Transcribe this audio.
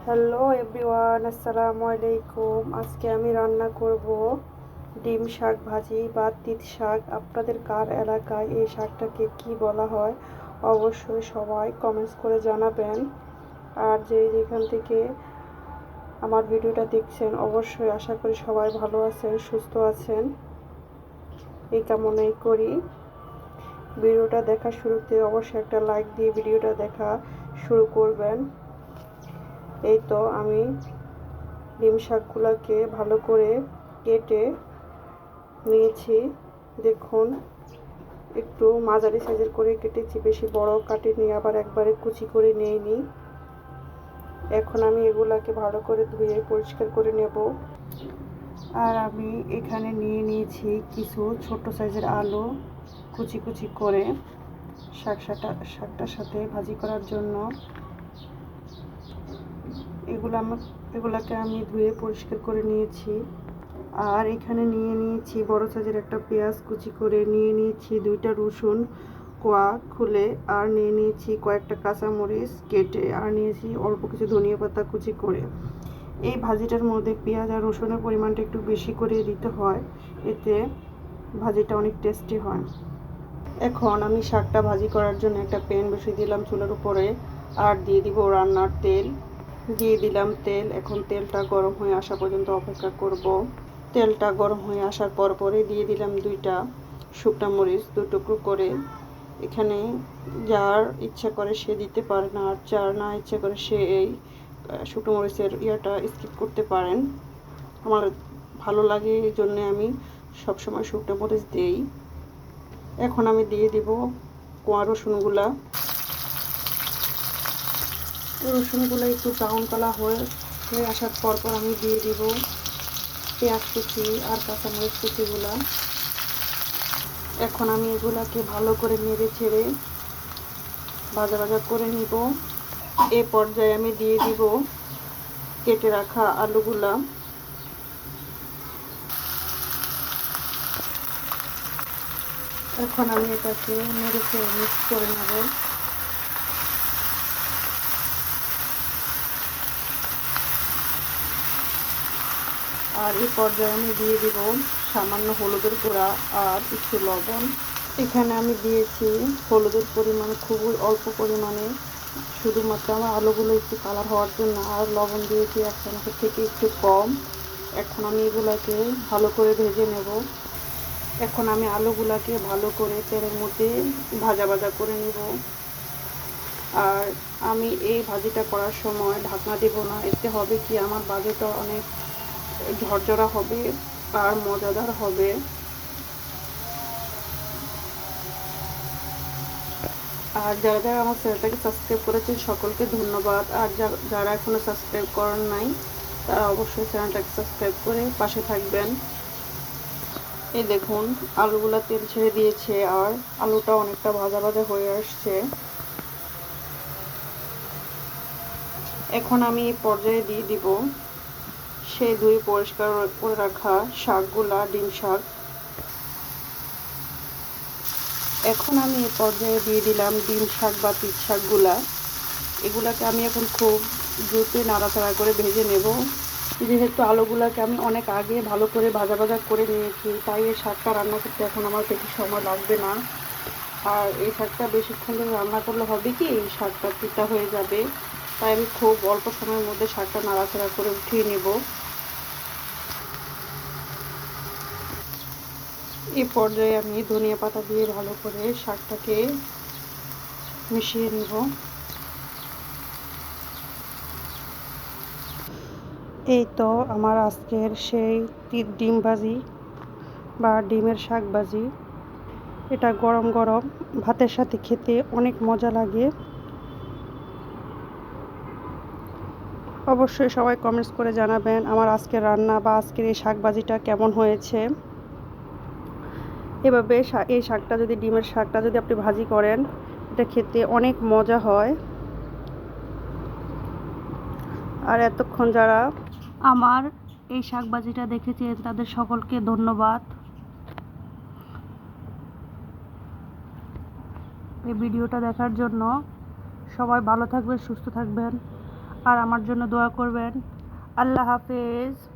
Hello everyone, আসসালামু আলাইকুম। আজকে আমি রান্না করব ডিম শাক ভাজি বা তিত শাক। আপনাদের কার এলাকায় এই শাকটাকে কি বলা হয় অবশ্যই সবাই কমেন্টস করে জানাবেন। আর যেখান থেকে আমার ভিডিওটা দেখছেন অবশ্যই আশা করি সবাই ভালো আছেন, সুস্থ আছেন, এই কামনাই করি। ভিডিওটা দেখা শুরুতে অবশ্যই একটা লাইক দিয়ে ভিডিওটা দেখা শুরু করবেন। এই তো আমি ডিম শাকগুলোকে ভালো করে কেটে নিয়েছি। দেখুন, একটু মাঝারি সাইজের করে কেটেছি, বেশি বড় কাটিনি, আবার একবারে কুচি করে নিইনি। এখন আমি এগুলাকে ভালো করে ধুয়ে পরিষ্কার করে নেব। আর আমি এখানে নিয়ে নিয়েছি কিছু ছোট সাইজের আলু কুচি কুচি করে শাকটার সাথে ভাজি করার জন্য। এগুলাকে আমি ধুয়ে পরিষ্কার করে নিয়েছি। আর এখানে নিয়ে নিয়েছি বড় সাইজের একটা পেঁয়াজ কুচি করে, নিয়ে নিয়েছি 2টা রসুন কোয়া খুলে, আর নিয়ে নিয়েছি কয়েকটা কাঁচামরিচ কেটে, আর নিয়েছি অল্প কিছু ধনিয়া পাতা কুচি করে। এই ভাজিটার মধ্যে পেঁয়াজ আর রসুনের পরিমাণটা একটু বেশি করে দিতে হয়, এতে ভাজিটা অনেক টেস্টি হয়। এখন আমি শাকটা ভাজি করার জন্য একটা প্যান বসিয়ে দিলাম চুলার উপরে, আর দিয়ে দিব রান্নার তেল। দিয়ে দিলাম তেল। এখন তেলটা গরম হয়ে আসা পর্যন্ত অপেক্ষা করব। তেলটা গরম হয়ে আসার পরে দিয়ে দিলাম 2টা শুকনো মরিচ 2 টুকরো করে। এখানে যার ইচ্ছা করে সে দিতে পারেন, আর যার না ইচ্ছা করে সে এই শুকনো মরিচের স্কিপ করতে পারেন। আমার ভালো লাগে এই জন্য আমি সবসময় শুকনো মরিচ দিই। এখন আমি দিয়ে দিব কোয়া রসুনগুলো একটু ব্রাউন কালার হয়ে আসার পর আমি দিয়ে দিব পেঁয়াজ কুচি আর কাঁচামরিচ কুচিগুলো। এখন আমি এগুলাকে ভালো করে নেড়ে ছেড়ে ভাজা করে নিব। এ পর্যায়ে আমি দিয়ে দিব কেটে রাখা আলুগুলা। এখন আমি এটাকে নেড়ে ছেড়ে মিক্স করে নেব। আর এই পর্যায়ে আমি দিয়ে দিব সামান্য হলুদের গুঁড়া আর একটু লবণ। এখানে আমি দিয়েছি হলুদের পরিমাণ খুবই অল্প পরিমাণে, শুধুমাত্র আমার আলুগুলো একটু কালার হওয়ার জন্য, আর লবণ দিয়েছি 1 চামচের থেকে একটু কম। এখন আমি এগুলাকে ভালো করে ভেজে নেব। এখন আমি আলুগুলাকে ভালো করে তেলের মধ্যে ভাজা করে নেব। আর আমি এই ভাজিটা করার সময় ঢাকনা দেব না, এতে হবে কি আমার ভাজিটা অনেক ঝরঝরা হবে আর মজাদার হবে। আর যারা আমার চ্যানেলটাকে সাবস্ক্রাইব করেছেন সকলকে ধন্যবাদ। আর যারা এখনও সাবস্ক্রাইব করেন নাই তারা অবশ্যই চ্যানেলটাকে সাবস্ক্রাইব করে পাশে থাকবেন। এই দেখুন, আলুগুলো তেল ছেড়ে দিয়েছে আর আলুটা অনেকটা ভাজা হয়ে আসছে। এখন আমি এই পর্যায়ে দিয়ে দিব সেই ধুয়ে পরিষ্কার করে রাখা শাকগুলা, ডিম শাক। এখন আমি এই পর্যায়ে দিয়ে দিলাম ডিম শাক বা তিত শাকগুলা। এগুলাকে আমি এখন খুব দ্রুত নাড়াচাড়া করে ভেজে নেব। যেহেতু আলুগুলাকে আমি অনেক আগে ভালো করে ভাজা করে নিয়েছি, তাই এই শাকটা রান্না করতে এখন আমার বেশি সময় লাগবে না। আর এই শাকটা বেশিক্ষণ ধরে রান্না করলে হবে কি এই শাকটা তিতা হয়ে যাবে, তাই আমি খুব অল্প সময়ের মধ্যে শাকটা নাড়াচাড়া করে উঠিয়ে নেব। এই পর্যায়ে আমি ধনিয়া পাতা দিয়ে ভালো করে শাকটাকে মিশিয়ে নেব। এই তো আমার আজকের সেই ডিম ভাজি বা ডিমের শাক ভাজি। এটা গরম গরম ভাতের সাথে খেতে অনেক মজা লাগে। অবশ্যই সবাই কমেন্টস করে জানাবেন আমার আজকের রান্না বা আজকের এই শাক ভাজিটা কেমন হয়েছে। এভাবে এই শাকটা যদি ডিমের শাকটা যদি আপনি ভাজি করেন, এটা খেতে অনেক মজা হয়। আর এতক্ষণ যারা আমার এই শাক ভাজিটা দেখেছে তাদের সকলকে ধন্যবাদ। এই ভিডিওটা দেখার জন্য সবাই ভালো থাকবেন, সুস্থ থাকবেন। আর আমার জন্য দোয়া করবেন। আল্লাহ হাফেজ।